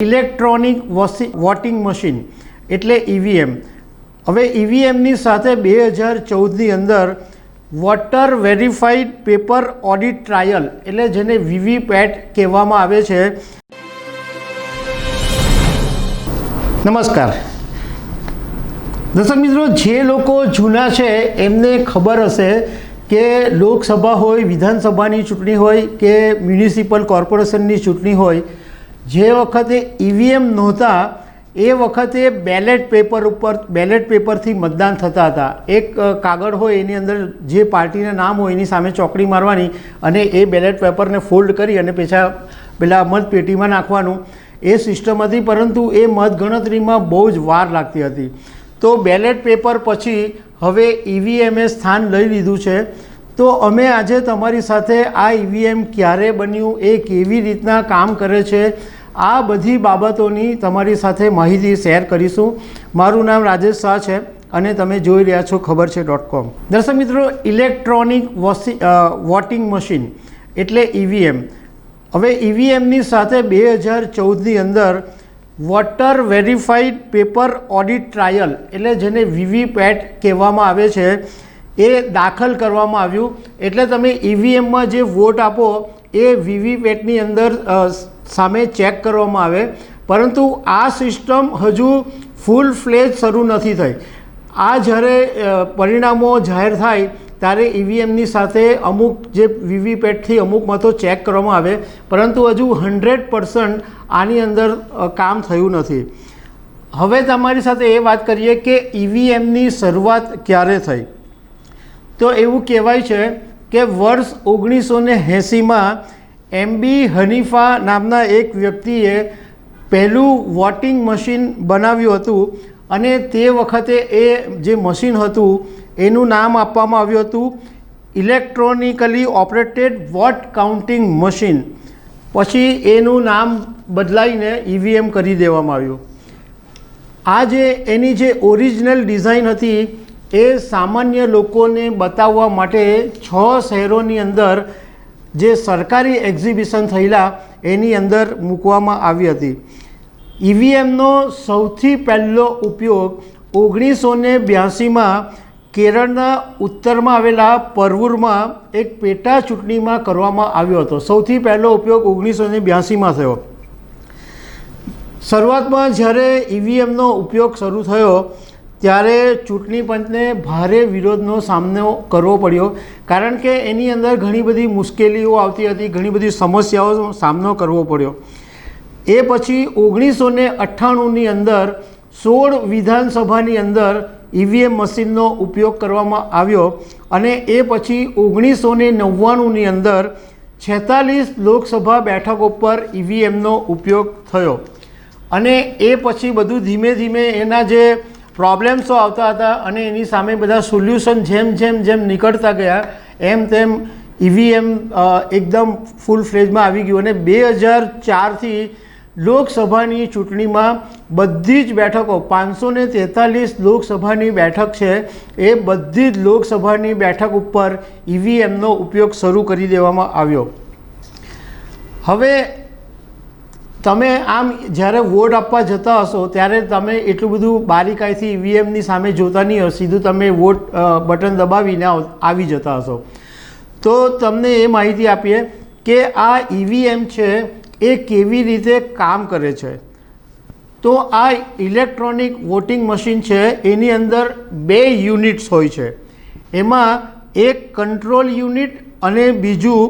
Electronic voting machine એટલે EVM. હવે ઈવીએમની સાથે 2014ની અંદર water verified paper audit trial એટલે જેને વીવીપેટ કહેવામાં આવે છે. નમસ્કાર દર્શક મિત્રો, જે લોકો જૂના છે એમને ખબર હશે કે લોકસભા હોય, વિધાનસભાની ચૂંટણી હોય કે મ્યુનિસિપલ કોર્પોરેશનની ચૂંટણી હોય, જે વખતે ઈવીએમ નહોતા એ વખતે બેલેટ પેપરથી મતદાન થતા હતા. એક કાગળ હોય એની અંદર જે પાર્ટીના નામ હોય એની સામે ચોકડી મારવાની અને એ બેલેટ પેપરને ફોલ્ડ કરી અને પેલા મતપેટીમાં નાખવાનું, એ સિસ્ટમ હતી. પરંતુ એ મતગણતરીમાં બહુ જ વાર લાગતી હતી. તો બેલેટ પેપર પછી હવે ઈવીએમએ સ્થાન લઈ લીધું છે. તો અમે આજે તમારી સાથે આ ઈવીએમ ક્યારે બન્યું, એ કેવી રીતના કામ કરે છે, આ બધી બાબતોની તમારી સાથે માહિતી શેર કરીશું. મારું નામ રાજેશ શાહ છે અને તમે જોઈ રહ્યા છો ખબરછે.com. દર્શક મિત્રો, ઇલેક્ટ્રોનિક વોટિંગ મશીન એટલે ઈવીએમ. હવે ઈવીએમની સાથે 2014ની અંદર water verified paper audit trial એટલે જેને વીવીપેટ કહેવામાં આવે છે એ દાખલ કરવામાં આવ્યું. એટલે તમે ઈવીએમમાં જે વોટ આપો એ વીવીપેટની અંદર સામે ચેક કરવામાં આવે. પરંતુ આ સિસ્ટમ હજુ ફૂલ ફ્લેજ શરૂ નથી થઈ. આ જ્યારે પરિણામો જાહેર થાય ત્યારે ઈવીએમની સાથે અમુક જે વીવીપેટથી અમુક મતો ચેક કરવામાં આવે, પરંતુ હજુ 100% આની અંદર કામ થયું નથી. હવે તમારી સાથે એ વાત કરીએ કે ઈવીએમની શરૂઆત ક્યારે થઈ. તો એવું કહેવાય છે કે વર્ષ 1980માં એમબી હનીફા નામના એક વ્યક્તિએ પહેલું વોટિંગ મશીન બનાવ્યું હતું અને તે વખતે એ જે મશીન હતું એનું નામ આપવામાં આવ્યું હતું electronically operated vote counting machine. પછી એનું નામ બદલાઈને ઈવીએમ કરી દેવામાં આવ્યું. આ જે એની જે ઓરિજિનલ ડિઝાઇન હતી એ સામાન્ય લોકોને બતાવવા માટે 6 શહેરોની અંદર જે સરકારી એક્ઝિબિશન થયેલા એની અંદર મૂકવામાં આવી હતી. ઈવીએમનો સૌથી પહેલો ઉપયોગ 1982માં કેરળના ઉત્તરમાં આવેલા પરવૂરમાં એક પેટા ચૂંટણીમાં કરવામાં આવ્યો હતો. સૌથી પહેલો ઉપયોગ 1982માં થયો. શરૂઆતમાં જ્યારે ઈવીએમનો ઉપયોગ શરૂ થયો ત્યારે ચૂંટણી પંચને ભારે વિરોધનો સામનો કરવો પડ્યો, કારણ કે એની અંદર ઘણી બધી મુશ્કેલીઓ આવતી હતી, ઘણી બધી સમસ્યાઓનો સામનો કરવો પડ્યો. એ પછી 1998ની અંદર 16 વિધાનસભાની અંદર ઈવીએમ મશીનનો ઉપયોગ કરવામાં આવ્યો અને એ પછી 1999ની અંદર 46 લોકસભા બેઠકો પર ઈવીએમનો ઉપયોગ થયો. અને એ પછી બધું ધીમે ધીમે એના જે પ્રોબ્લેમ્સો આવતા હતા અને એની સામે બધા સોલ્યુશન જેમ નીકળતા ગયા એમ તેમ ઈવીએમ એકદમ ફૂલ ફ્લેજમાં આવી ગયું. અને 2004થી લોકસભાની ચૂંટણીમાં બધી જ બેઠકો 543 લોકસભાની બેઠક છે એ બધી જ લોકસભાની બેઠક ઉપર ઈવીએમનો ઉપયોગ શરૂ કરી દેવામાં આવ્યો. હવે તમે આમ જ્યારે વોટ આપવા જતા હશો ત્યારે તમે એટલું બધું બારીકાઈથી ઈવીએમની સામે જોતા નહીં હો, સીધું તમે વોટ બટન દબાવીને આવી જતા હશો. તો તમને એ માહિતી આપીએ કે આ ઈવીએમ છે એ કેવી રીતે કામ કરે છે. તો આ ઇલેક્ટ્રોનિક વોટિંગ મશીન છે એની અંદર 2 યુનિટ્સ હોય છે. એમાં એક કંટ્રોલ યુનિટ અને બીજું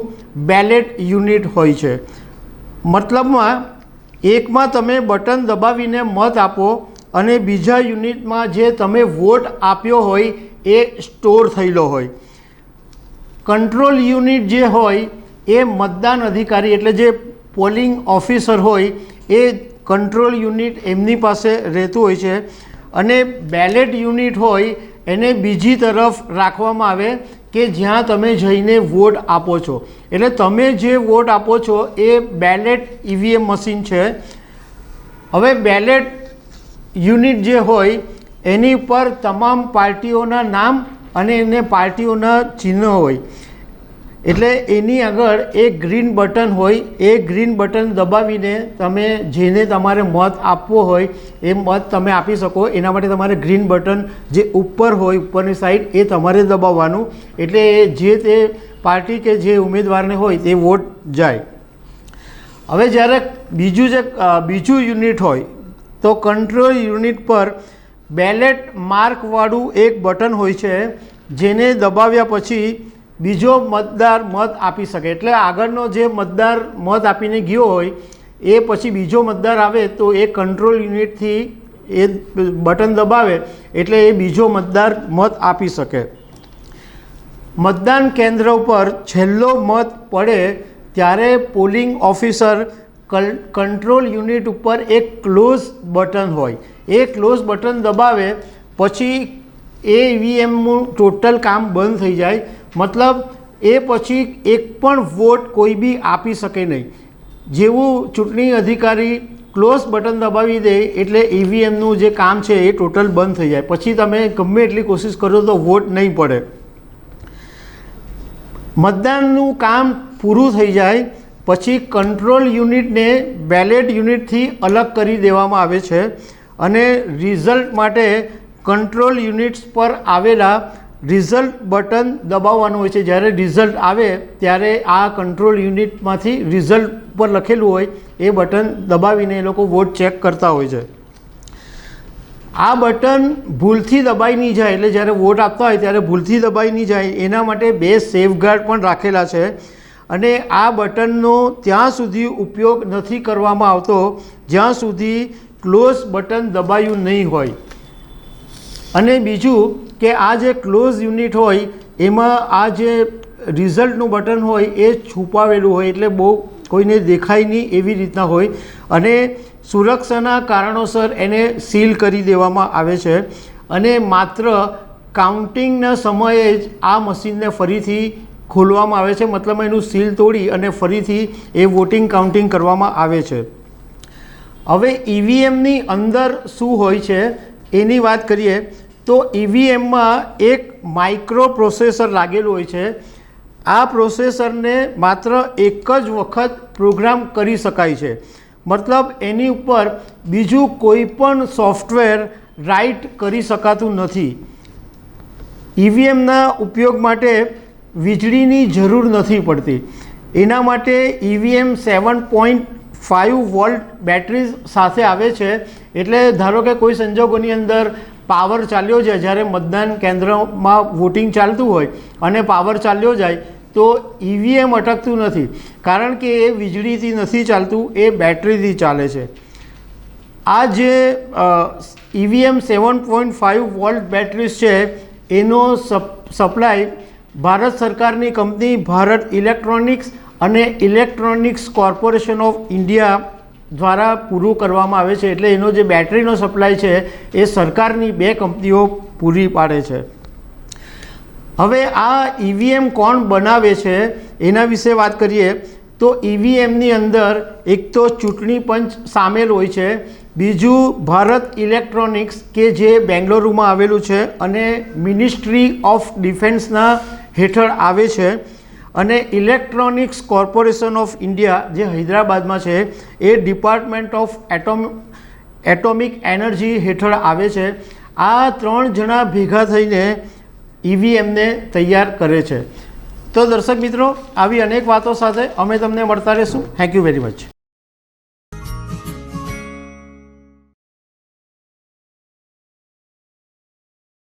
બેલેટ યુનિટ હોય છે. મતલબમાં એકમાં તમે બટન દબાવીને મત આપો અને બીજા યુનિટમાં જે તમે વોટ આપ્યો હોય એ સ્ટોર થયેલો હોય. કંટ્રોલ યુનિટ જે હોય એ મતદાન અધિકારી એટલે જે પોલિંગ ઓફિસર હોય એ કંટ્રોલ યુનિટ એમની પાસે રહેતું હોય છે. અને બેલેટ યુનિટ હોય એને બીજી તરફ રાખવામાં આવે કે જ્યાં તમે જઈને વોટ આપો છો. એટલે તમે જે વોટ આપો છો એ બેલેટ ઈવીએમ મશીન છે. હવે બેલેટ યુનિટ જે હોય એની પર તમામ પાર્ટીઓના નામ અને એને પાર્ટીઓના ચિહ્ન હોય. એટલે એની આગળ એક ગ્રીન બટન હોય, એ ગ્રીન બટન દબાવીને તમે જેને તમારે મત આપવો હોય એ મત તમે આપી શકો. એના માટે તમારે ગ્રીન બટન જે ઉપર હોય ઉપરની સાઈડ એ તમારે દબાવવાનું, એટલે જે તે પાર્ટી કે જે ઉમેદવારને હોય તે વોટ જાય. હવે જ્યારે બીજું યુનિટ હોય તો કંટ્રોલ યુનિટ પર બેલેટ માર્કવાળું એક બટન હોય છે, જેને દબાવ્યા પછી બીજો મતદાર મત આપી શકે. એટલે આગળનો જે મતદાર મત આપીને ગયો હોય એ પછી બીજો મતદાર આવે તો એ કંટ્રોલ યુનિટથી એ બટન દબાવે એટલે એ બીજો મતદાર મત આપી શકે. મતદાન કેન્દ્ર ઉપર છેલ્લો મત પડે ત્યારે પોલિંગ ઓફિસર કંટ્રોલ યુનિટ ઉપર એક ક્લોઝ બટન હોય, એ ક્લોઝ બટન દબાવે પછી એ ઈવીએમનું ટોટલ કામ બંધ થઈ જાય. મતલબ એ પછી એક પણ વોટ કોઈ બી આપી શકે નહીં. જેવું ચૂંટણી અધિકારી ક્લોઝ બટન દબાવી દે એટલે ઈવીએમનું જે કામ છે એ ટોટલ બંધ થઈ જાય. પછી તમે ગમે એટલી કોશિશ કરો તો વોટ નહીં પડે. મતદાનનું કામ પૂરું થઈ જાય પછી કંટ્રોલ યુનિટને બેલેટ યુનિટથી અલગ કરી દેવામાં આવે છે અને રિઝલ્ટ માટે કંટ્રોલ યુનિટ્સ પર આવેલા રિઝલ્ટ બટન દબાવવાનું હોય છે. જ્યારે રિઝલ્ટ આવે ત્યારે આ કંટ્રોલ યુનિટમાંથી રિઝલ્ટ પર લખેલું હોય એ બટન દબાવીને એ લોકો વોટ ચેક કરતા હોય છે. આ બટન ભૂલથી દબાઈ નહીં જાય, એટલે જ્યારે વોટ આપતા હોય ત્યારે ભૂલથી દબાઈ નહીં જાય એના માટે 2 સેફગાર્ડ પણ રાખેલા છે. અને આ બટનનો ત્યાં સુધી ઉપયોગ નથી કરવામાં આવતો જ્યાં સુધી ક્લોઝ બટન દબાયું નહીં હોય. અને બીજું કે આ જે ક્લોઝ યુનિટ હોય એમાં આ જે રિઝલ્ટનું બટન હોય એ છુપાવેલું હોય, એટલે બહુ કોઈને દેખાય નહીં એવી રીતના હોય અને સુરક્ષાના કારણોસર એને સીલ કરી દેવામાં આવે છે. અને માત્ર કાઉન્ટિંગના સમયે જ આ મશીનને ફરીથી ખોલવામાં આવે છે, મતલબ એનું સીલ તોડી અને ફરીથી એ વોટિંગ કાઉન્ટિંગ કરવામાં આવે છે. હવે ઈવીએમની અંદર શું હોય છે એની વાત કરીએ તો ઈવીએમમાં એક માઇક્રો પ્રોસેસર લાગેલું હોય છે. આ પ્રોસેસરને માત્ર એક જ વખત પ્રોગ્રામ કરી શકાય છે, મતલબ એની ઉપર બીજું કોઈ પણ સોફ્ટવેર રાઇટ કરી શકાતું નથી. ઈવીએમના ઉપયોગ માટે વીજળીની જરૂર નથી પડતી. એના માટે ઈવીએમ 7.5 વોલ્ટ બેટરી સાથે આવે છે. એટલે ધારો કે કોઈ સંજોગોની અંદર પાવર ચાલ્યો જાય, જ્યારે મતદાન કેન્દ્રમાં વોટિંગ ચાલતું હોય અને પાવર ચાલ્યો જાય તો ઈવીએમ અટકતું નથી, કારણ કે એ વીજળીથી નથી ચાલતું, એ બેટરીથી ચાલે છે. આ જે ઈવીએમ 7.5 વોલ્ટ બેટરીઝ છે એનો સપ્લાય ભારત સરકારની કંપની ભારત ઇલેક્ટ્રોનિક્સ અને ઇલેક્ટ્રોનિક્સ કોર્પોરેશન ઓફ ઇન્ડિયા દ્વારા પૂરું કરવામાં આવે છે. એટલે એનો જે બેટરીનો સપ્લાય છે એ સરકારની 2 કંપનીઓ પૂરી પાડે છે. હવે આ ઈવીએમ કોણ બનાવે છે એના વિશે વાત કરીએ તો ઈવીએમની અંદર એક તો ચૂંટણી પંચ સામેલ હોય છે, બીજું ભારત ઇલેક્ટ્રોનિક્સ કે જે બેંગલુરુમાં આવેલું છે અને મિનિસ્ટ્રી ઓફ ડિફેન્સના હેઠળ આવે છે, અને ઇલેક્ટ્રોનિક્સ કોર્પોરેશન ઓફ ઇન્ડિયા જે હૈદરાબાદમાં છે એ ડિપાર્ટમેન્ટ ઓફ એટોમિક એનર્જી હેઠળ આવે છે. આ 3 જણા ભેગા થઈને ઈવીએમને તૈયાર કરે છે. તો દર્શક મિત્રો, આવી અનેક વાતો સાથે અમે તમને મળતા રહીશું. Thank you very much.